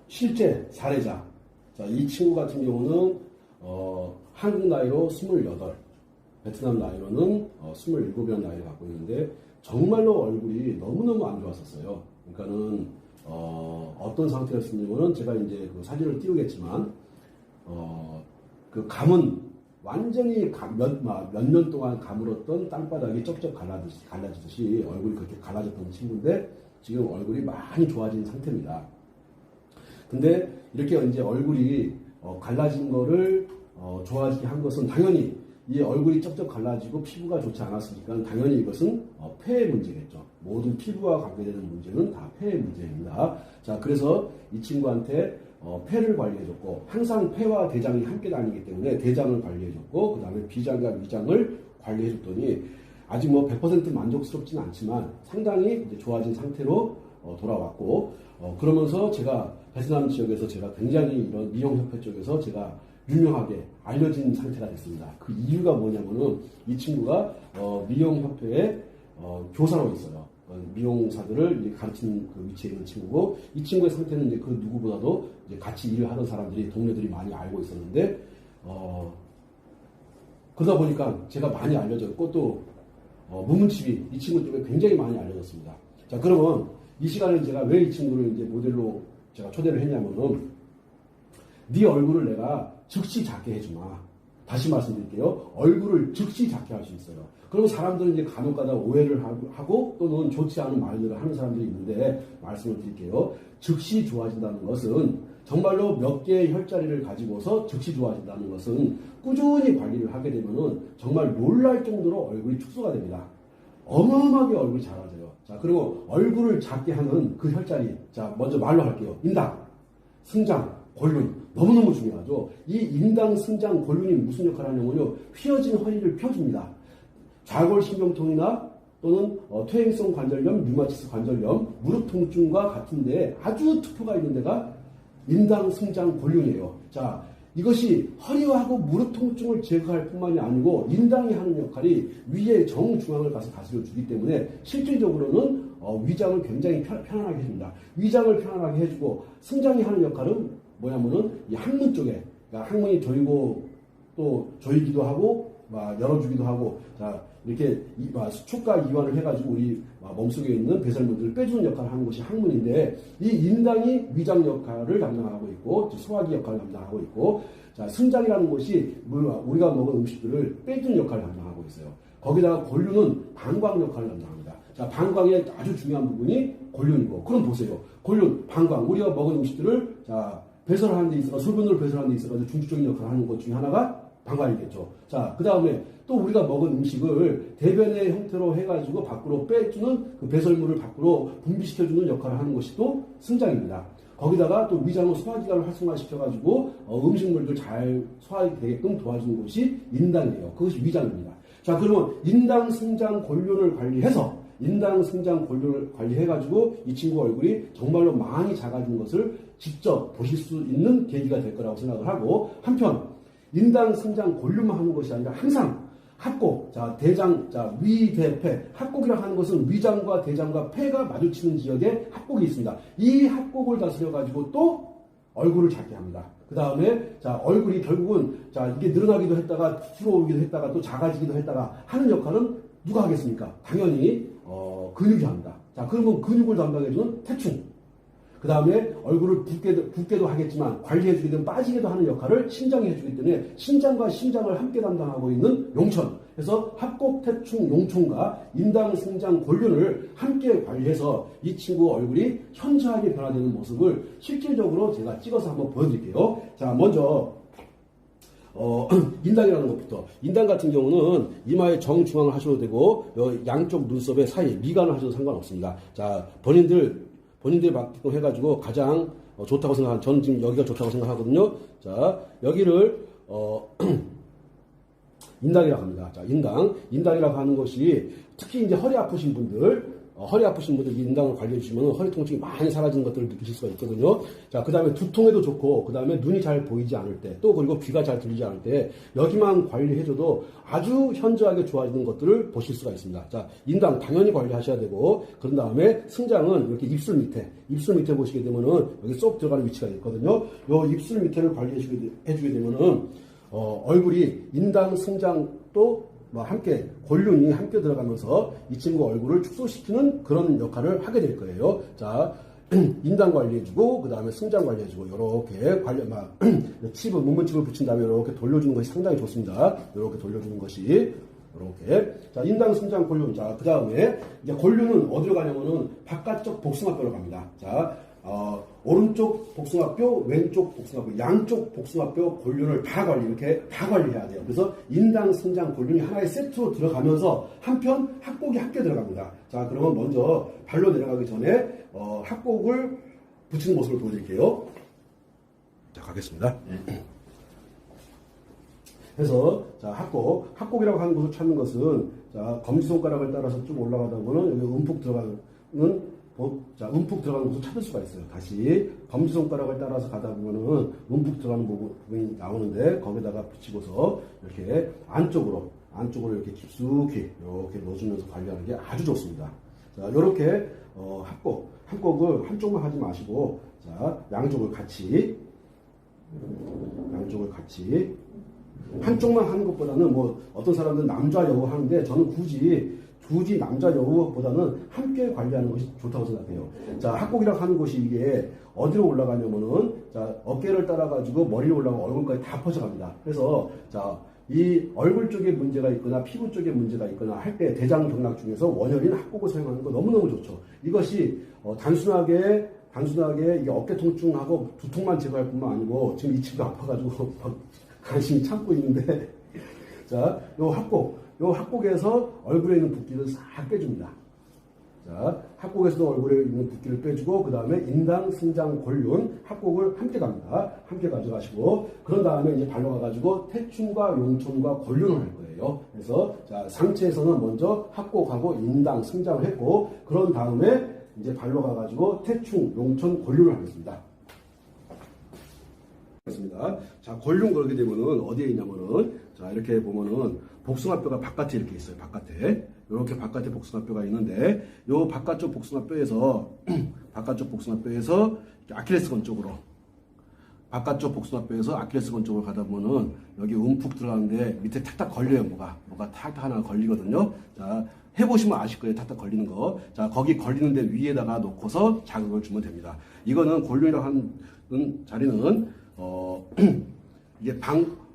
실제 사례자. 자, 이 친구 같은 경우는 한국 나이로 28, 베트남 나이로는 27이라는 나이를 갖고 있는데 정말로 얼굴이 너무너무 안 좋았었어요. 그러니까는 어떤 상태였냐면은 제가 이제 그 사진을 띄우겠지만 그 감은 완전히 몇 년 동안 가물었던 땅바닥이 쩍쩍 갈라지듯이 얼굴이 그렇게 갈라졌던 친구인데 지금 얼굴이 많이 좋아진 상태입니다. 근데 이렇게 이제 얼굴이 갈라진 거를 좋아지게 한 것은 당연히 이 얼굴이 쩍쩍 갈라지고 피부가 좋지 않았으니까 당연히 이것은 폐의 문제겠죠. 모든 피부와 관계되는 문제는 다 폐의 문제입니다. 자, 그래서 이 친구한테 폐를 관리해줬고 항상 폐와 대장이 함께 다니기 때문에 대장을 관리해줬고 그 다음에 비장과 위장을 관리해줬더니 아직 100% 만족스럽지는 않지만 상당히 이제 좋아진 상태로 돌아왔고 그러면서 제가 베트남 지역에서 제가 굉장히 이런 미용협회 쪽에서 제가 유명하게 알려진 상태가 됐습니다. 그 이유가 뭐냐면은 이 친구가 미용협회에 교사로 있어요. 미용사들을 이제 가르치는 그 위치에 있는 친구고 이 친구의 상태는 이제 그 누구보다도 이제 같이 일을 하던 사람들이 동료들이 많이 알고 있었는데 그러다 보니까 제가 많이 알려졌고 또 무문칩이 이 친구 때문에 굉장히 많이 알려졌습니다. 자, 그러면 이 시간에 제가 왜 이 친구를 이제 모델로 제가 초대를 했냐면은 네 얼굴을 내가 즉시 작게 해주마. 다시 말씀드릴게요. 얼굴을 즉시 작게 할 수 있어요. 그러면 사람들은 이제 간혹가다 오해를 하고 또는 좋지 않은 말들을 하는 사람들이 있는데 말씀을 드릴게요. 즉시 좋아진다는 것은 정말로 몇 개의 혈자리를 가지고서 즉시 좋아진다는 것은 꾸준히 관리를 하게 되면은 정말 놀랄 정도로 얼굴이 축소가 됩니다. 어마어마하게 얼굴이 작아져요. 자, 그리고 얼굴을 작게 하는 그 혈자리. 자, 먼저 말로 할게요. 인당, 승장, 골륜. 너무너무 중요하죠. 이 인당, 승장, 골륜이 무슨 역할을 하냐면요. 휘어진 허리를 펴줍니다. 좌골신경통이나 또는 퇴행성 관절염, 류마티스 관절염, 무릎 통증과 같은데 아주 투표가 있는 데가 인당, 승장, 골륜이에요. 자, 이것이 허리하고 무릎 통증을 제거할 뿐만이 아니고 인당이 하는 역할이 위의 정중앙을 가서 다스려 주기 때문에 실질적으로는 위장을 굉장히 편안하게 해줍니다. 위장을 편안하게 해주고 승장이 하는 역할은 뭐냐면은 이 항문 쪽에 그러니까 항문이 조이고 또 조이기도 하고 열어주기도 하고 자 이렇게 수축과 이완을 해가지고 우리 몸속에 있는 배설물들을 빼주는 역할을 하는 것이 항문인데 이 인당이 위장 역할을 담당하고 있고 소화기 역할을 담당하고 있고 자 승장이라는 것이 우리가 먹은 음식들을 빼주는 역할을 담당하고 있어요. 거기다가 골륜은 방광 역할을 담당합니다. 자 방광의 아주 중요한 부분이 골륜이고 그럼 보세요. 골륜, 방광 우리가 먹은 음식들을 자 배설하는 데 있어서 소변으로 배설하는 데 있어서 중추적인 역할을 하는 것 중에 하나가 방광이겠죠. 자, 그 다음에 또 우리가 먹은 음식을 대변의 형태로 해가지고 밖으로 빼주는 그 배설물을 밖으로 분비시켜주는 역할을 하는 것이 또 승장입니다. 거기다가 또 위장을 소화기관을 활성화시켜가지고 음식물들 잘 소화되게끔 도와주는 것이 인당이에요. 그것이 위장입니다. 자, 그러면 인당, 승장, 골륜을 관리해서 인당, 승장, 골륜을 관리해가지고 이 친구 얼굴이 정말로 많이 작아진 것을 직접 보실 수 있는 계기가 될 거라고 생각을 하고 한편 인당, 승장, 골륜만 하는 것이 아니라 항상 합곡, 자 대장, 자 위대폐, 합곡이라고 하는 것은 위장과 대장과 폐가 마주치는 지역에 합곡이 있습니다. 이 합곡을 다스려 가지고 또 얼굴을 작게 합니다. 그 다음에 자 얼굴이 결국은 자 이게 늘어나기도 했다가 줄어오기도 했다가 또 작아지기도 했다가 하는 역할은 누가 하겠습니까? 당연히 근육이 합니다. 자 그러면 근육을 담당해주는 태충. 그 다음에 얼굴을 붓게도 하겠지만 관리해주게 되면 빠지게도 하는 역할을 신장이 해주기 때문에 신장과 심장을 함께 담당하고 있는 용천. 그래서 합곡, 태충, 용천과 인당, 승장, 골륜을 함께 관리해서 이 친구 얼굴이 현저하게 변화되는 모습을 실질적으로 제가 찍어서 한번 보여드릴게요. 자, 먼저 인당이라는 것부터. 인당 같은 경우는 이마의 정중앙을 하셔도 되고 양쪽 눈썹의 사이 미간을 하셔도 상관없습니다. 자, 본인들이 맡기고 해가지고 가장 좋다고 생각하는, 저는 지금 여기가 좋다고 생각하거든요. 자, 여기를, 인당이라고 합니다. 자, 인당이라고 하는 것이 특히 이제 허리 아프신 분들, 허리 아프신 분들 인당을 관리해 주시면 허리 통증이 많이 사라지는 것들을 느끼실 수가 있거든요. 자, 그 다음에 두통에도 좋고, 그 다음에 눈이 잘 보이지 않을 때, 또 그리고 귀가 잘 들리지 않을 때, 여기만 관리해줘도 아주 현저하게 좋아지는 것들을 보실 수가 있습니다. 자, 인당 당연히 관리하셔야 되고, 그런 다음에 승장은 이렇게 입술 밑에 보시게 되면은 여기 쏙 들어가는 위치가 있거든요. 요 입술 밑에를 관리해주게 되면은, 얼굴이 인당 승장도 함께 골륜이 함께 들어가면서 이 친구 얼굴을 축소시키는 그런 역할을 하게 될 거예요. 자, 인당 관리해주고 그 다음에 승장 관리해주고 이렇게 칩을 문문칩을 붙인 다음에 이렇게 돌려주는 것이 상당히 좋습니다. 이렇게 돌려주는 것이 이렇게 자 인당 승장 골륜 자 그 다음에 이제 골륜은 어디로 가냐면은 바깥쪽 복숭아뼈로 갑니다. 자 오른쪽 복숭아뼈, 왼쪽 복숭아뼈, 양쪽 복숭아뼈 골륜을 다 관리해야 돼요. 그래서 인당, 승장, 골륜이 하나의 세트로 들어가면서 한편 합곡이 함께 들어갑니다. 자, 그러면 먼저 발로 내려가기 전에 합곡을 붙이는 모습을 보여드릴게요. 자, 가겠습니다. 그래서 자 합곡이라고 하는 곳을 찾는 것은 자 검지손가락을 따라서 쭉 올라가다 보면 여기 움푹 들어가는 곳을 찾을 수가 있어요. 다시 검지손가락을 따라서 가다 보면은 움푹 들어가는 부분이 나오는데 거기다가 붙이고서 이렇게 안쪽으로 이렇게 깊숙이 이렇게 넣어주면서 관리하는 게 아주 좋습니다. 자, 이렇게 합곡을 한쪽만 하지 마시고 자 양쪽을 같이 한쪽만 하는 것보다는 뭐 어떤 사람들은 남자 여우 하는데 저는 굳이 남자 여우보다는 함께 관리하는 것이 좋다고 생각해요. 자, 합곡이라고 하는 곳이 이게 어디로 올라가냐면은 자, 어깨를 따라가지고 머리로 올라가고 얼굴까지 다 퍼져갑니다. 그래서 자, 이 얼굴 쪽에 문제가 있거나 피부 쪽에 문제가 있거나 할 때 대장경락 중에서 원혈인 합곡을 사용하는 거 너무너무 좋죠. 이것이 단순하게 이게 어깨 통증하고 두통만 제거할 뿐만 아니고 지금 이 친구 아파가지고 간신히 참고 있는데 자, 요 합곡에서 얼굴에 있는 붓기를 싹 빼줍니다. 자, 합곡에서도 얼굴에 있는 붓기를 빼주고 그 다음에 인당, 승장, 골륜 합곡을 함께 갑니다. 함께 가져가시고 그런 다음에 이제 발로 가가지고 태충과 용천과 골륜을 할 거예요. 그래서 자 상체에서는 먼저 합곡하고 인당, 승장을 했고 그런 다음에 이제 발로 가가지고 태충, 용천, 골륜을 하겠습니다. 자, 골륜 걸게 되면은 어디에 있냐면은 자 이렇게 보면은 복숭아뼈가 바깥에 이렇게 있어요. 이렇게 바깥에 복숭아뼈가 있는데 요 바깥쪽 복숭아뼈에서 아킬레스건 쪽으로 가다 보면은 여기 움푹 들어가는데 밑에 탁탁 걸려요. 뭐가 탁탁 하나 걸리거든요. 자 해보시면 아실 거예요. 탁탁 걸리는 거. 자 거기 걸리는데 위에다가 놓고서 자극을 주면 됩니다. 이거는 골륜이라고 하는 자리는 이게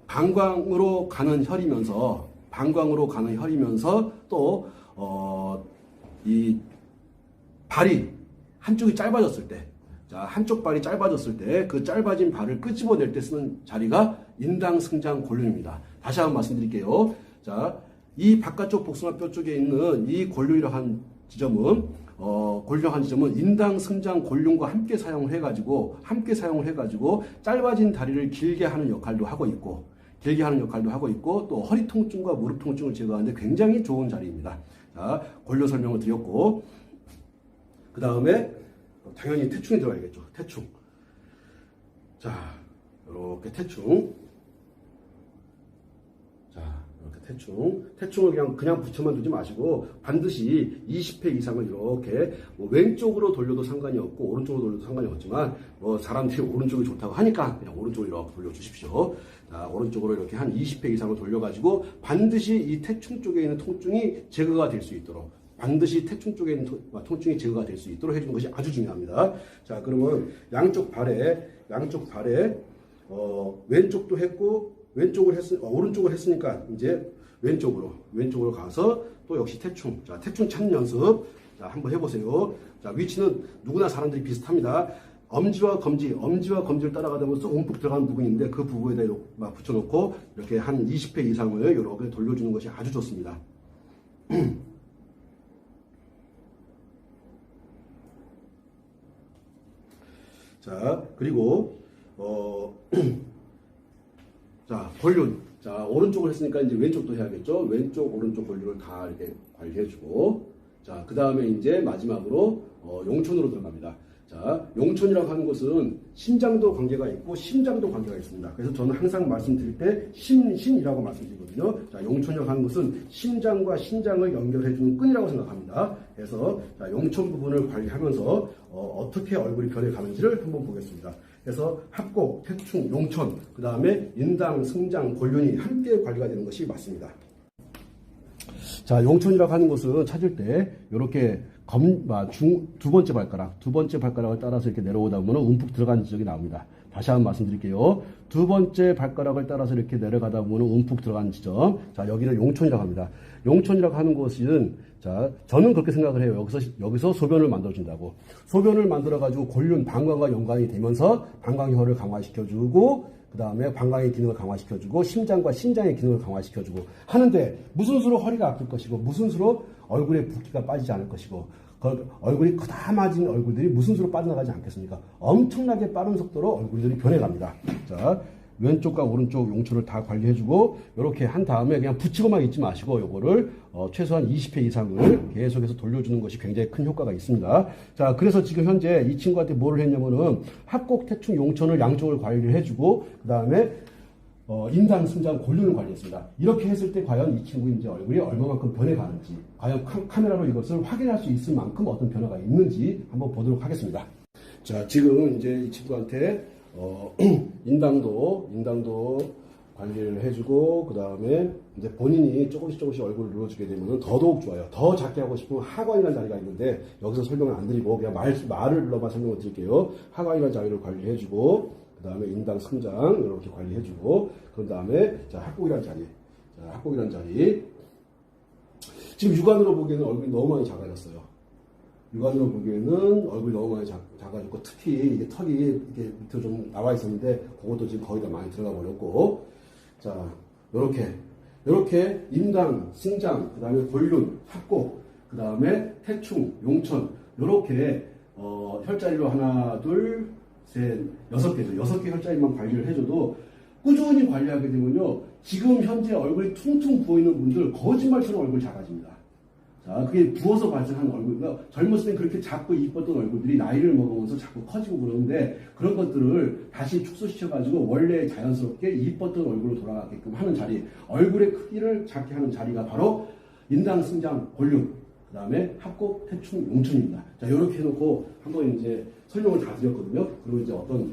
방광으로 가는 혈이면서 또 이 발이 한쪽이 짧아졌을 때, 자 한쪽 발이 짧아졌을 때 그 짧아진 발을 끄집어낼 때 쓰는 자리가 인당, 승장, 골륜입니다. 다시 한번 말씀드릴게요. 자, 이 바깥쪽 복숭아뼈 쪽에 있는 이 골륜이라고 한 지점은 인당, 승장, 골륜과 함께 사용을 해가지고 짧아진 다리를 길게 하는 역할도 하고 있고 또 허리 통증과 무릎 통증을 제거하는데 굉장히 좋은 자리입니다. 자, 골륜 설명을 드렸고 그 다음에 당연히 태충이 들어가야겠죠. 태충. 자, 이렇게 태충. 자, 이렇게 태충을 그냥 붙여만 두지 마시고 반드시 20회 이상을 이렇게 왼쪽으로 돌려도 상관이 없고 오른쪽으로 돌려도 상관이 없지만 사람들이 오른쪽이 좋다고 하니까 그냥 오른쪽으로 이렇게 돌려주십시오. 자, 오른쪽으로 이렇게 한 20회 이상을 돌려가지고 반드시 이 태충 쪽에 있는 통증이 제거가 될 수 있도록 해주는 것이 아주 중요합니다. 자, 그러면 양쪽 발에 왼쪽도 했고 오른쪽을 했으니까 이제 왼쪽으로 가서 또 역시 태충. 자, 태충 찾는 연습. 자, 한번 해보세요. 자, 위치는 누구나 사람들이 비슷합니다. 엄지와 검지를 따라가다 보면 움푹 들어가는 부분인데 그 부분에다 이렇게 붙여놓고 이렇게 한 20회 이상을 이렇게 돌려주는 것이 아주 좋습니다. 자, 그리고 자, 골륜. 자, 오른쪽을 했으니까 이제 왼쪽도 해야겠죠. 왼쪽, 오른쪽 골륜을 다 이렇게 관리해주고 자, 그 다음에 이제 마지막으로 용촌으로 들어갑니다. 자, 용촌이라고 하는 것은 신장도 관계가 있고 심장도 관계가 있습니다. 그래서 저는 항상 말씀드릴 때 신이라고 말씀드리거든요. 자, 용촌이라고 하는 것은 심장과 신장을 연결해주는 끈이라고 생각합니다. 그래서 자, 용촌 부분을 관리하면서 어떻게 얼굴이 변해가는지를 한번 보겠습니다. 그래서 합곡, 태충, 용촌, 그 다음에 인당, 승장, 골륜이 함께 관리가 되는 것이 맞습니다. 자, 용촌이라고 하는 것은 찾을 때 이렇게 두 번째 발가락을 따라서 이렇게 내려오다 보면 움푹 들어간 지적이 나옵니다. 다시 한번 말씀드릴게요. 두 번째 발가락을 따라서 이렇게 내려가다 보면 움푹 들어간 지점. 자, 여기를 용촌이라고 합니다. 용촌이라고 하는 것은, 자, 저는 그렇게 생각을 해요. 여기서 소변을 만들어준다고. 소변을 만들어가지고 골륜, 방광과 연관이 되면서 방광혈을 강화시켜주고, 그 다음에 방광의 기능을 강화시켜주고 심장과 신장의 기능을 강화시켜주고 하는데 무슨 수로 허리가 아플 것이고 무슨 수로 얼굴에 붓기가 빠지지 않을 것이고 얼굴이 커다마진 얼굴들이 무슨 수로 빠져나가지 않겠습니까? 엄청나게 빠른 속도로 얼굴들이 변해갑니다. 자, 왼쪽과 오른쪽 용촌을 다 관리해주고 이렇게 한 다음에 그냥 붙이고만 있지 마시고 요거를 최소한 20회 이상을 계속해서 돌려주는 것이 굉장히 큰 효과가 있습니다. 자, 그래서 지금 현재 이 친구한테 뭐를 했냐면은 합곡, 태충, 용촌을 양쪽을 관리를 해주고 그 다음에 인당, 승장, 골륜을 관리했습니다. 이렇게 했을 때 과연 이 친구 이제 얼굴이 얼마만큼 변해가는지 과연 카메라로 이것을 확인할 수 있을 만큼 어떤 변화가 있는지 한번 보도록 하겠습니다. 자, 지금 이제 이 친구한테 인당도 관리를 해주고, 그 다음에 이제 본인이 조금씩 얼굴을 눌러주게 되면 더더욱 좋아요. 더 작게 하고 싶으면 하관이라는 자리가 있는데, 여기서 설명을 안 드리고, 그냥 말을 불러만 설명을 드릴게요. 하관이라는 자리를 관리해주고, 그 다음에 인당, 승장, 이렇게 관리해주고, 그 다음에, 자, 합곡이라는 자리. 자, 합곡이라는 자리. 지금 육안으로 보기에는 얼굴이 너무 많이 작아졌어요. 육안으로 보기에는 얼굴이 너무 많이 작아졌고, 특히 이게 턱이 이렇게 밑으로 좀 나와 있었는데, 그것도 지금 거의 다 많이 들어가 버렸고, 자, 요렇게 인당, 승장, 그 다음에 골륜, 합곡, 그 다음에 태충, 용천, 요렇게, 혈자리로 하나, 둘, 셋, 6개죠. 6개 혈자리만 관리를 해줘도 꾸준히 관리하게 되면요, 지금 현재 얼굴이 퉁퉁 부어있는 분들 거짓말처럼 얼굴이 작아집니다. 자, 그게 부어서 발생하는 얼굴. 그러니까 젊었을 땐 그렇게 작고 이뻤던 얼굴들이 나이를 먹으면서 자꾸 커지고 그러는데 그런 것들을 다시 축소시켜가지고 원래 자연스럽게 이뻤던 얼굴로 돌아가게끔 하는 자리, 얼굴의 크기를 작게 하는 자리가 바로 인당, 승장, 골륜, 그 다음에 합곡, 태충, 용천입니다. 자, 이렇게 해놓고 한번 이제 설명을 다 드렸거든요. 그리고 이제 어떤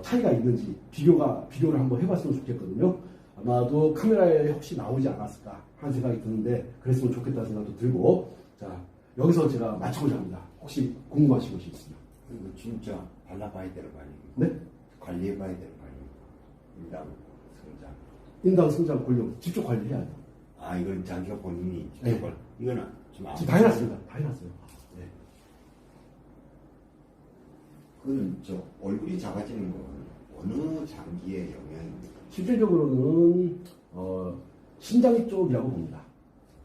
차이가 있는지 비교를 한번 해봤으면 좋겠거든요. 아마도 카메라에 혹시 나오지 않았을까 하는 생각이 드는데 그랬으면 좋겠다는 생각도 들고, 자, 여기서 제가 맞춰보자 합니다. 혹시 궁금하신 것이 있으면. 이거 진짜 발라봐야 되는 거 아니에요? 네? 관리해봐야 되는 거 아니에요? 인당, 승장. 인당, 승장, 골륜 직접 관리해야 돼요. 아, 이건 자기가 본인이 직접 네. 관리. 이거는 좀 지금 다 해놨습니다. 다 해놨어요. 네. 그 얼굴이 작아지는 건 어느 장기의 영향입니까? 실질적으로는 신장 쪽이라고 봅니다.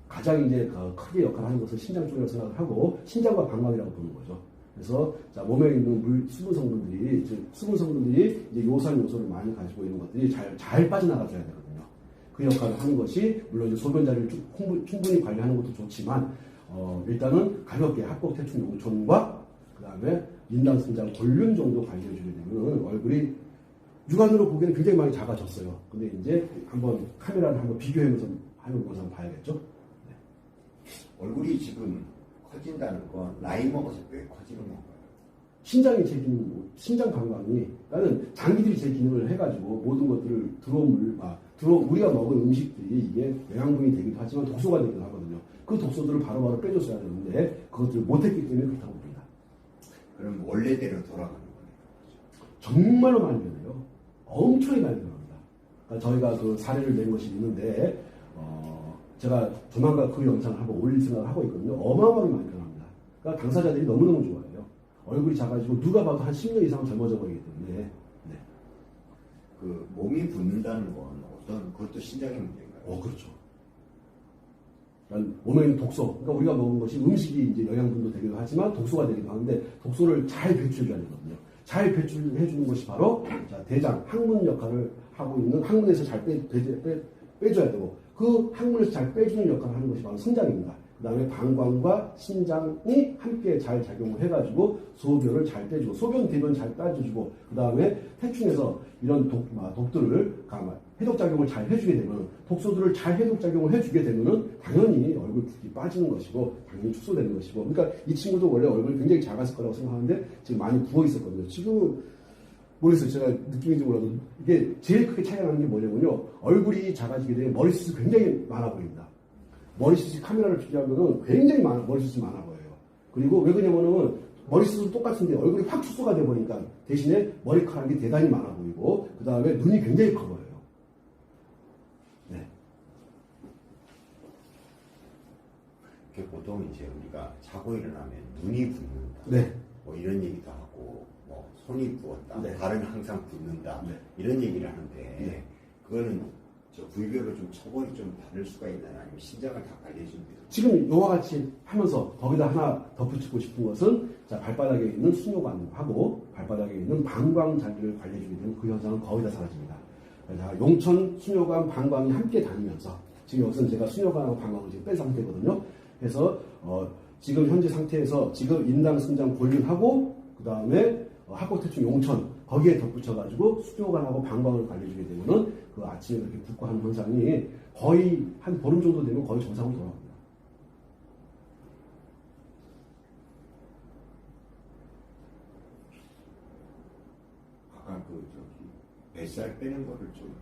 가장 이제 크게 역할을 하는 것은 신장 쪽이라고 생각을 하고 신장과 방광이라고 보는 거죠. 그래서 자, 몸에 있는 수분 성분들이 이제 요산 요소를 많이 가지고 있는 것들이 잘 빠져나가줘야 되거든요. 그 역할을 하는 것이 물론 이제 소변 자리를 충분히 관리하는 것도 좋지만 일단은 가볍게 합곡, 태충, 용천과 그 다음에 인당, 승장, 골륜 정도 관리해주게 되면 얼굴이 육안으로 보기에는 굉장히 많이 작아졌어요. 근데 이제 한번 카메라를 한번 비교하면서 하는 것을 한번 봐야겠죠. 네. 얼굴이 지금 커진다는 건 나이 먹어서 왜 커지는 건가요? 신장이 제 기능, 신장 방광이, 나는 장기들이 제 기능을 해가지고 모든 것들을 우리가 먹은 음식들이 이게 영양분이 되기도 하지만 독소가 되기도 하거든요. 그 독소들을 바로바로 빼줬어야 되는데 그것들을 못했기 때문에 그렇다고 봅니다. 그럼 원래대로 돌아가는 거네요. 정말로 많이 변해요. 엄청나게 많이 변합니다. 그러니까 저희가 그 사례를 낸 것이 있는데 제가 조만간 그 영상을 한번 올릴 생각을 하고 있거든요. 어마어마하게 많이 변합니다. 그러니까 당사자들이 너무너무 좋아해요. 얼굴이 작아지고 누가 봐도 한 10년 이상 젊어져 버리기 때문에. 네. 그 몸이 붓는다는 건 그것도 신장의 문제인가요? 그렇죠. 그러니까 몸에 있는 독소, 그러니까 우리가 먹은 것이 음식이 이제 영양분도 되기도 하지만 독소가 되기도 하는데 독소를 잘 배출해줘야 되거든요. 잘 배출해주는 것이 바로 대장, 항문 역할을 하고 있는 항문에서 잘 빼줘야 되고 그 항문에서 잘 빼주는 역할을 하는 것이 바로 승장입니다. 그다음에 방광과 신장이 함께 잘 작용을 해가지고 소변을 잘 빼주고 소변 대변 잘 빠져주고 그다음에 태충에서 이런 독들을 해독 작용을 잘 해주게 되면 독소들을 잘 해독 작용을 해주게 되면은 당연히 얼굴 붓기 빠지는 것이고 당연히 축소되는 것이고 그러니까 이 친구도 원래 얼굴이 굉장히 작았을 거라고 생각하는데 지금 많이 부어 있었거든요. 지금 모르겠어요. 제가 느낌인지 몰라도 이게 제일 크게 차이가 나는 게 뭐냐면요. 얼굴이 작아지게 되면 머리숱이 굉장히 많아 보입니다. 머리숱이 카메라를 비교하면은 굉장히 머리숱이 많아 보여요. 그리고 왜 그러냐면은 머리숱은 똑같은데 얼굴이 확 축소가 돼 버리니까 대신에 머리카락이 대단히 많아 보이고 그 다음에 눈이 굉장히 커 보여요. 네. 보통 이제 우리가 자고 일어나면 눈이 붓는다. 네. 뭐 이런 얘기도 하고 뭐 손이 부었다. 네. 발은 항상 붓는다. 네. 이런 얘기를 하는데 네. 그거는 저 부위별로 좀 처벌이 좀 다를 수가 있나요? 아니면 신장을 다 관리해주는 게 지금 이와 같이 하면서 거기다 하나 덧붙이고 싶은 것은 자, 발바닥에 있는 수뇨관하고 발바닥에 있는 방광장기를 관리해주게 되면 그 현상은 거의 다 사라집니다. 자, 용천, 수뇨관, 방광이 함께 다니면서 지금 여기서는 제가 수뇨관하고 방광을 지금 뺀 상태거든요. 그래서 지금 현재 상태에서 지금 인당, 승장, 골륜하고 그 다음에 합곡대충 용천 거기에 덧붙여가지고 수뇨관하고 방광을 관리해주게 되면은 그 아침에 그렇게 붓고 하는 현상이 거의 한 보름 정도 되면 거의 정상으로 돌아옵니다. 아까 그 저기 뱃살 빼는 거를 좀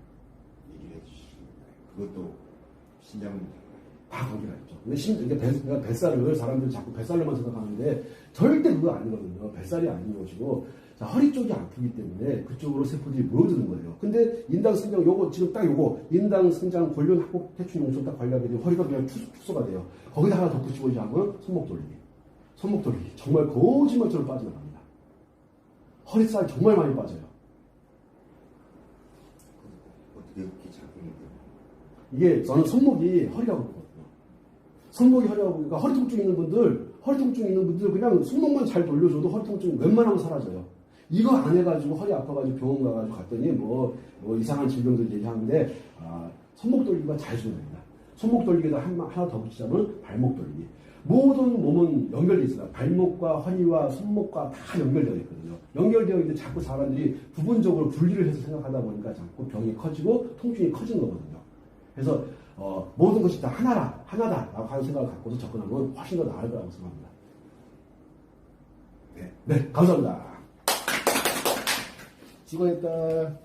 얘기를 해주시나요? 그것도 신장 문제인가요? 다 관계가 있죠. 근데 그러니까 뱃살을 사람들이 자꾸 뱃살로만 생각하는데 절대 그거 아니거든요. 뱃살이 아닌 것이고 자, 허리 쪽이 아프기 때문에 그쪽으로 세포들이 모여드는 거예요. 근데 인당 승장 요거 지금 딱 요거 인당 승장 골륜 합곡 태충 용천 딱 관리하게 되면 허리가 그냥 축소가 돼요. 거기다 하나 덧붙이고 이제 하면 손목 돌리기. 손목 돌리기 정말 거짓말처럼 빠져나갑니다. 허리살 정말 많이 빠져요. 어떻게 그렇게 작용이 돼요? 이게 저는 손목이 허리라고 보거든요. 손목이 허리라고 보니까 허리 통증 있는 분들 그냥 손목만 잘 돌려줘도 허리 통증 웬만하면 사라져요. 이거 안 해가지고 허리 아파가지고 병원 가가지고 갔더니 뭐 이상한 질병들 얘기하는데 손목 돌리기가 잘 중요합니다. 손목 돌리기에다 하나 더 붙이자면 발목 돌리기. 모든 몸은 연결되어 있어요. 발목과 허리와 손목과 다 연결되어 있거든요. 연결되어 있는데 자꾸 사람들이 부분적으로 분리를 해서 생각하다 보니까 자꾸 병이 커지고 통증이 커지는 거거든요. 그래서 모든 것이 다 하나다라고 하는 생각을 갖고서 접근하면 훨씬 더 나을 거라고 생각합니다. 네, 감사합니다. 수고했다.